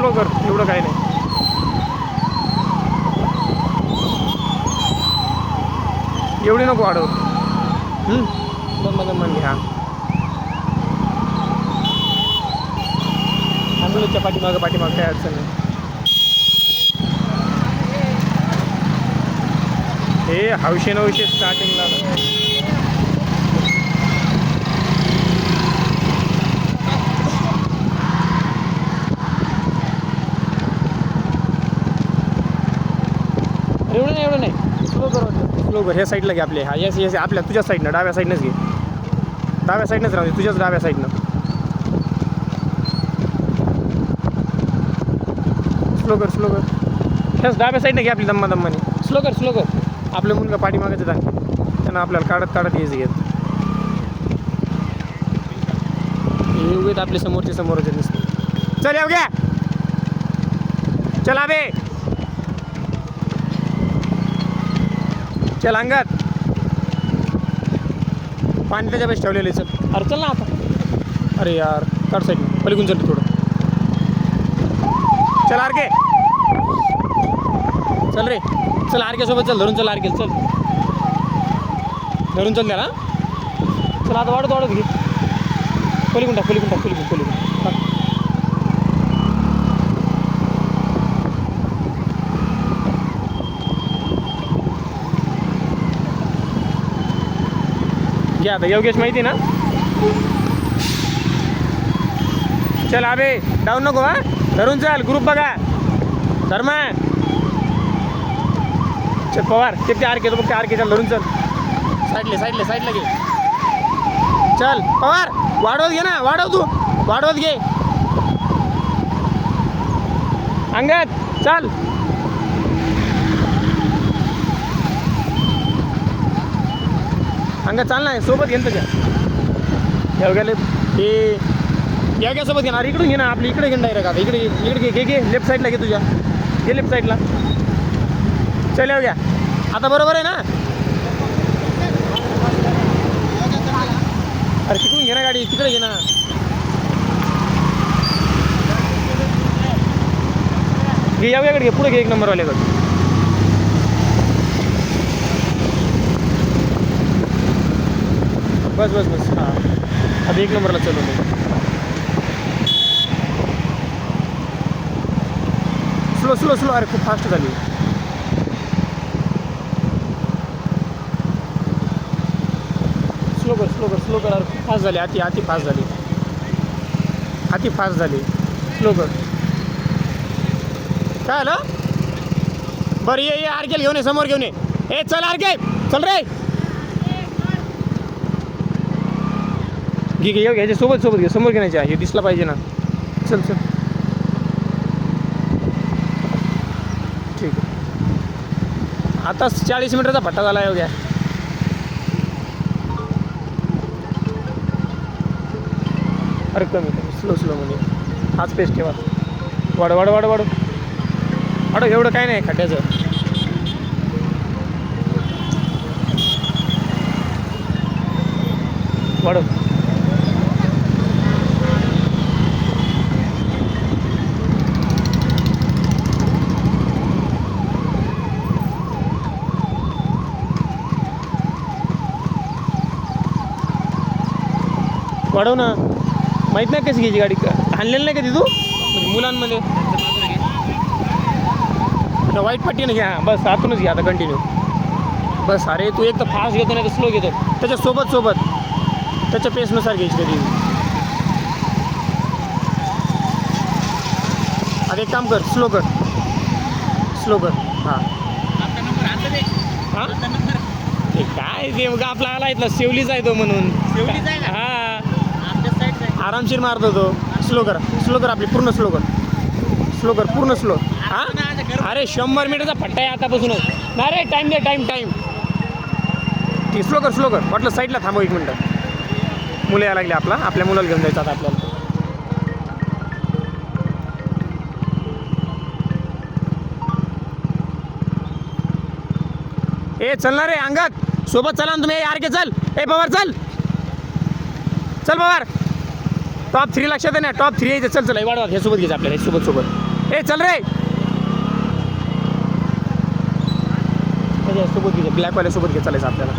Slow कर, एवढं काही नाही. एवढी नको वाढव. दम घ्या. ॲम्ब्युलन्सच्या पाठीमागं काय अडचण नाही. हे 900 स्टार्टिंगला. एवढं नाही स्लो कर ह्या साईडला घे आपले. हा येस आपल्या तुझ्या साईडनं, डाव्या साईडनंच घे. डाव्या साईडनंच राहू दे, तुझ्याच डाव्या साईडनं. स्लो कर ह्याच डाव्या साईडनं घे आपली दम्माने. स्लो कर. आपलं मुलगा पाठीमागायचं आणखी त्यांना आपल्याला काढत यायचं घेत. उगेत आपले समोरच नसते. चल येऊ घ्या. चल आबे, चल अंगात पाणी त्याच्या पैसे ठेवलेले. चल अरे चल ना आता. अरे यार काढ साईड पलीकडून चल थोडं. चल आरके, चल रे, चल आरके सोबत चल. धरून चल आरके, चल धरून चल त्याला. चल आता वाढत घे. पलीकडून टाक. घ्या आता. योगेश माहिती ना. चल आबे डाऊन नको. हा धरून चल. ग्रुप बघा धर्मा. चल पवार ते आरके, तो बघ आरके. चल धरून चल. साईडला घे. चल पवार वाढवत घे ना. वाढवत घे. अंगद चल. अंगद चाल ना सोबत घेऊन तुझ्या. गेले हे या सोबत घेणार. इकडून घे ना. आपली इकडे घेऊन डायरेक्ट. आता इकडे घे. लेफ्ट साईडला घे तुझ्या. घे लेफ्ट साईडला. चल येऊ घ्या आता. बरोबर आहे ना. अरे तिकडून घे ना गाडी. तिकडे घे ना. घे याकडे घे. पुढे घे 1 नंबरवाल्याकडे. बस हां आता 1 नंबरला चलवतो. स्लो. अरे खूप फास्ट झाली. स्लो कर. अरे खूप फास्ट झाली. अति फास्ट झाली. स्लो कर. काय आलं. बरं ये आरकेल घेऊन ये. समोर घेऊन ये. ए चल आरके, चल रे. घे ह्याच्या सोबत घे. समोर घेण्याच्या. हे दिसला पाहिजे ना. चल ठीक आहे. आता 40 मीटरचा भट्टा झाला आहे. घ्या अरे कमी स्लो म्हणजे हाच पेस ठेवा. वाढ. एवढं काय नाही खड्ड्याचं. वाढव. वाढव ना. माहीत नाही कशी घ्यायची गाडी. हाणलेलं नाही कधी तू म्हणजे मुलांमध्ये. वाईट पट्टीनं घ्या. बस आतूनच घ्या आता कंटिन्यू. बस. अरे तू एक तर फास्ट घेतो नाही तर स्लो घेतो. त्याच्या सोबत त्याच्या पेसनुसार घ्यायची कधी. आता एक काम कर. स्लो कर. हां ते काय ते बघा आपला आला इथला सेवलीच आहे तो म्हणून. हां आरामशीर मारतो तो. स्लो कर आपली पूर्ण. स्लो कर पूर्ण स्लो. हां अरे 100 मीटरचा फट्टा आहे आतापासूनच. नाही रे टाईम दे. टाईम ठीक. स्लो कर. वाटलं साईडला थांबव 1 मिनटं. मुलं यायला लागले. आपल्या मुलाला घेऊन जायचं आता आपल्याला. ए चलणार रे अंगात सोबत चला ना तुम्ही. आरके चल. ए पवार चल पवार. टॉप 3 लक्षात आहे ना, टॉप 3 यायचं. चल चल हे वाढवा, हे सोबत घ्यायचं आपल्याला, हे सोबत ए चल रे, सोबत घ्यायचं, ब्लॅकवाल्या सोबत घ्यायचं चालायचं आपल्याला,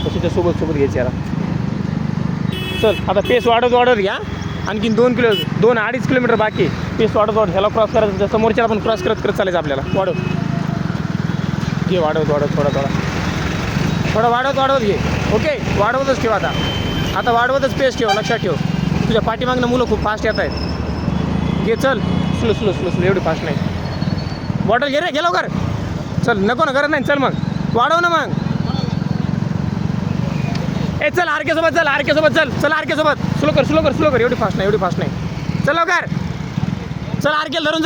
तशी त्या सोबत घ्यायची याला. चल आता पेस वाढवत घ्या, आणखीन 2-2.5 किलोमीटर बाकी. पेस वाढवत ह्याला क्रॉस करायचं, समोरच्याला पण क्रॉस करत चालायचं आपल्याला. घे वाढवत थोडं वाढवत घे. ओके, वाढवतच ठेव आता वाढवतच पेस ठेव, लक्षात ठेव. तुझ्या पाठीमागनं मुलं खूप फास्ट येत आहेत. घे चल, स्लो एवढी फास्ट नाही. बॉटल घे रे, घे लवकर. चल नको ना, गरज नाही. चल मग वाढव ना मग. ए चल आरके सोबत चल, आरके सोबत स्लो कर, एवढी फास्ट नाही. चल लवकर, चल आरकेल धरून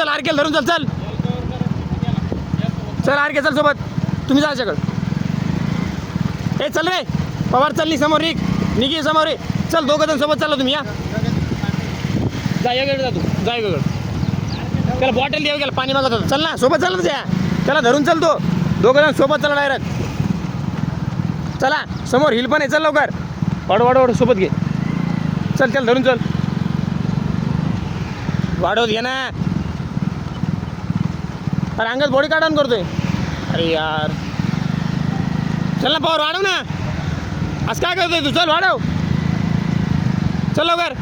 चल. चल आरके चल सोबत, तुम्ही जा याच्याकडं. ए चल रे पवार, चल समोर निघी समोर रे. चल 2 जण सोबत चालला तुम्ही, या जा याकडे, जा याकडे. त्याला बॉटल द्यावं गेला, पाणी मागत होतं. चल ना सोबत चालत द्या, त्याला धरून चल. 2 जण सोबत चला डायरेक्ट. चला समोर हिल पण आहे, चल लवकर. वाढ सोबत घे. चल त्याला धरून चल, वाढवत घे ना. अरे अंगात बॉडी कार्ड करतोय. अरे यार चल ना पवार, वाढव ना. असं काय करतोय तू? चल वाढव, चल लवकर.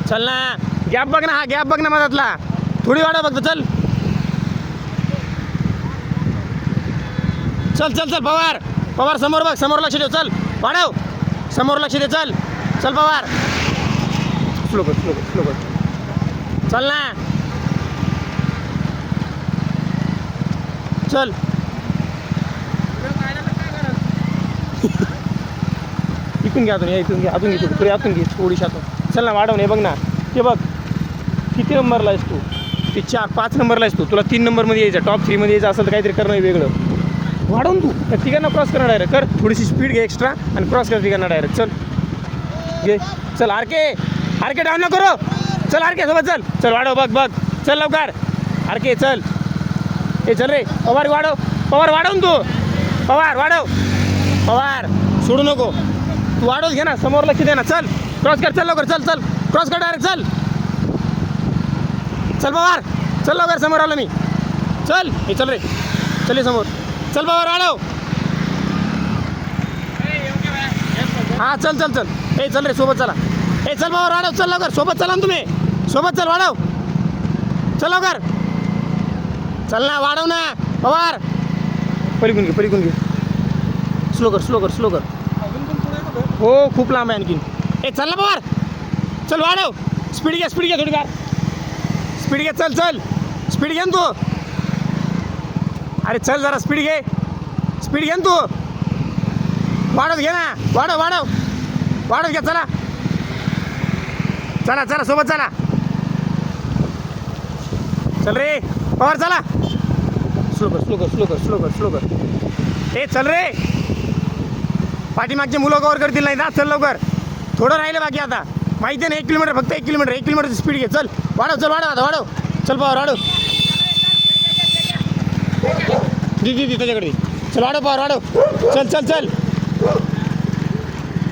चल ना, गॅप बघ ना, मधातला थोडी वाढव फक्त. चल पवार समोर बघ, समोर लक्ष ठेव. चल वाढव, समोर लक्ष दे. चल पवार, स्लो कर. चल ना, चल. इथून घ्या, आतून घे थोडीशी आतून. चल ना वाढव. नाही बघ ना, ते बघ किती नंबरला आहेस तू? ते 4-5 नंबरला आहेस तू. तुला 3 नंबरमध्ये यायचं, टॉप 3 मध्ये यायचं असेल तर काहीतरी करणं वेगळं. वाढवून तू त्या तिघांना क्रॉस करणार डायरेक्ट. कर थोडीशी स्पीड घे एक्स्ट्रा आणि क्रॉस कर तिघांना डायरेक्ट. चल घे, चल आरके डाऊन न करो. चल आरके सोबत चल वाढव, बघ चल लवकर आरके. चल चल रे पवार, वाढवून तू. पवार वाढव, पवार सोडू नको, तू वाढवत घे ना. समोर लक्ष दे ना. चल क्रॉस कर, चल लवकर. चल क्रॉस कर डायरेक्ट. चल पवार, चल लवकर. समोर आलो मी. चल चल रे, चल समोर. चल पवार वाढव. हां चल. चल रे सोबत चला. चल पवार वाढव, चल लवकर. सोबत चला ना तुम्ही, सोबत चल. वाढव, चल लवकर. चल ना, वाढव ना पवार. पलीकडून घे. स्लो कर. हो खूप लांब आहे आणखीन. चल ना पवार, चल वाढव. स्पीड घे थोडीफार. स्पीड घे. चल स्पीड घे ना तू. अरे चल जरा स्पीड घे ना तू. वाढवत घे ना. वाढव घे. चला सोबत चला. चल रे पवार, चला. स्लो कर. चल रे, पाठीमागचे मुलं कवर करतील नाही ना. चल लवकर, थोडं राहिलं बाकी आता. माहिती आहे ना, 1 किलोमीटर फक्त. 1 किलोमीटरची स्पीड घे. चल वाढव आता वाढव. चल पवार वाढव. दी त्याच्याकडे. चल वाढव पवार, वाढव.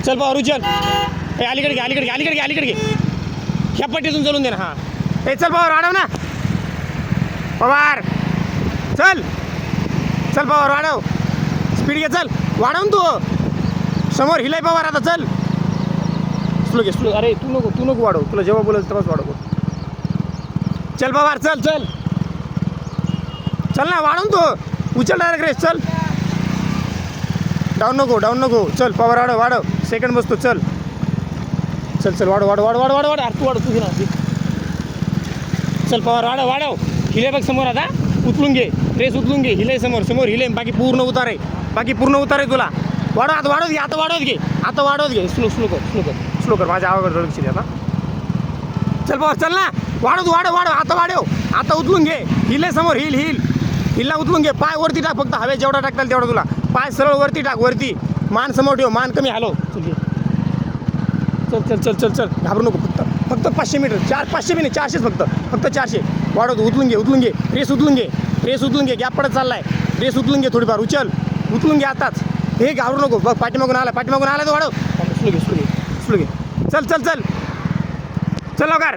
चल पवार उचल. अलीकडे घे. ह्या पट्टीतून चलून दे ना. हां चल पवार, वाढव ना पवार. चल पवार वाढव. स्पीड घे. चल वाढवून तू. समोर हिलाय पवार आता. चल स्लो. अरे तू नको वाढव. तुला जेव्हा बोलायचं तेव्हाच वाढव. चल पवार, चल ना. वाढवून तू उचल डायरेक्ट रेस. डाऊन नको. चल पवार वाढव. सेकंड बसतो. चल वाढव. अरे तू वाढव तुझी ना. चल पवार वाढव. हिले बघ समोर आता. उचलून घे, रेस उचलून घे. हिले समोर हिले. बाकी पूर्ण उतार आहे तुला. वाढवत घे. आता वाढवत घे. स्लो कर. माझ्या आवाज लक्ष दे आता. चल पवार, चल ना. वाढव. आता उचलून घे. हिले समोर. हिलला उचलून घे. पाय वरती टाक फक्त. हवे जेवढा टाकताल तेवढा तुला. पाय सरळ वरती टाक. मान समोर ठेव. मान कमी हलव. चल. घाबरू नको. फक्त 500 मीटर. 500 बी नाही, 400 फक्त 400. वाढवतो. उचलून घे. रेस उचलून घे. गॅप पडत चाललाय. रेस उचलून घे थोडीफार. उचलून घे आताच. हे घाबरू नको बघ, पाठीमागून आला तो वाढव. स्लो घे. चल चल लवकर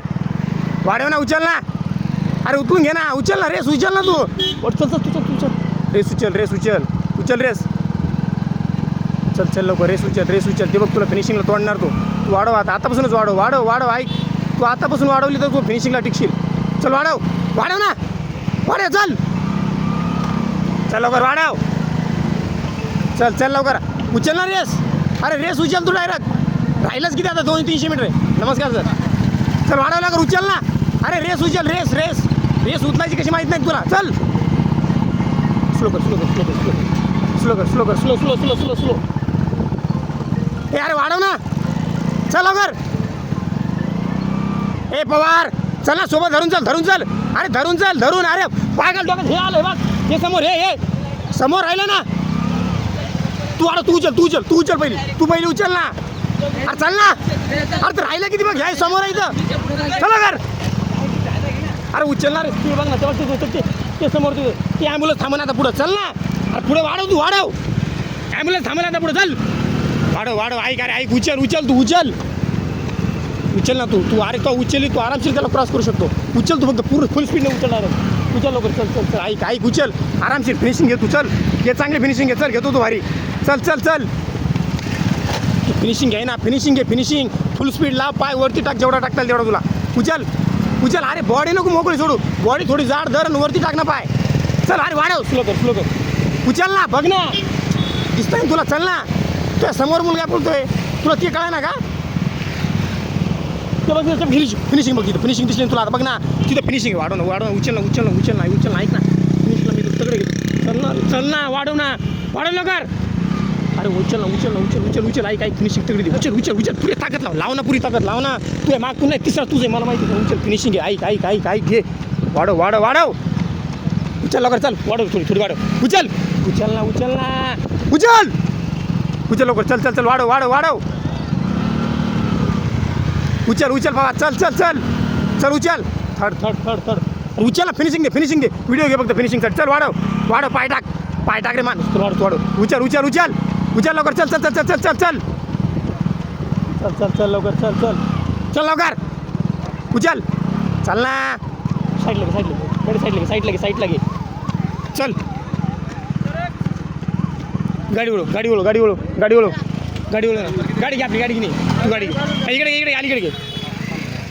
वाढव ना, उचल ना. अरे उचलून घे ना, उचल ना, रेस उचल ना तू. चल रेस उचल रेस. चल लवकर रेस उचल. ते बघ तुला फिनिशिंगला तोडणार तू वाढव आतापासूनच वाढव. ऐक, तू आतापासून वाढवली तर तू फिनिशिंगला टिकशील. चल वाढव ना. चल लवकर वाढव. चल लवकर उचल ना रेस. अरे रेस उचल तू डायरेक्ट. राहिलंच किती आता 200-300 मीटर आहे. नमस्कार सर. चल वाढव लवकर, उचल ना. अरे रेस उचल. रेस उचलायची कशी माहीत नाही तुला. चल स्लो ए अरे वाढव ना. चल लवकर. ए पवार चल ना, सोबत धरून चल. अरे धरून. अरे पागल डोक्यात हे आलं बघ, हे समोर हे समोर राहिलं ना. तू उचल पहिली. तू पहिली उचल ना. अरे चल ना. अरे राहिलं किती बघ, ह्या समोर आहे इथं. चला कर. अरे उचल ना रे. तू बघ ना, ते समोर ते ॲम्ब्युलन्स थांबा आता पुढं. चल ना. अरे पुढे वाढव. ॲम्ब्युलन्स थांबा आता पुढं. चल वाढव. ऐक उचल ना तू. अरे तो उचलली तू आरामशीर त्याला क्रॉस करू शकतो. उचल तू फक्त पूर्ण फुल स्पीडने उचलणार. उचल लवकर. चल ऐक उचल. आरामशीर फिनिशिंग घे तू. चल घे, चांगली फिनिशिंग घे. चल घेतो तू भारी. चल फिनिशिंग घे ना. फिनिशिंग फुल स्पीड लाव. पाय वरती टाक, जेवढा टाकता तेवढा तुला. उचल. अरे बॉडी नको मोकळी सोडू. बॉडी थोडी जाड धर आणि वरती टाक ना पाय. चल अरे वाढव. स्लो कर. उचल ना. बघ ना, दिसतंय तुला. चल ना. तुझ्या समोर मुलगा बोलतोय, तुला ते कळाय ना का? ते बघ फिनिशिंग बघ तिथं. फिनिशिंग दिसली तुला. आता बघ ना तिथं फिनिशिंग. वाढव ना. उचल ना. ऐक ना, फिनिशला मी तगडे घेतो. चल ना. वाढव लवकर. अरे उचल. ऐक फिनिशिंग तगडी दे. उचल. पुरी ताकद लाव ना. पुरी ताकद लाव ना. तुझ्या माग तू नाही, तिसरा तुझे मला माहिती आहे. उचल. फिनिशिंग घे. ऐक घे. वाढव. उचल लवकर. चल वाढव. थोडी वाढव. उचल लवकर. चल वाढव. उचल बाबा. चल उचल. थर्ड. उचल ना. फिनिशिंग दे. व्हिडिओ घे फक्त फिनिशिंगसाठी. चल वाढव. पाय टाक रे मान. वाढव. उचल लवकर. चल लवकर. उचल. चल ना. साईडला घे. चल गाडी वळव. गाडी घे आपली. गाडी की नाही तू गाडी घे. इकडे अलीकडे घे.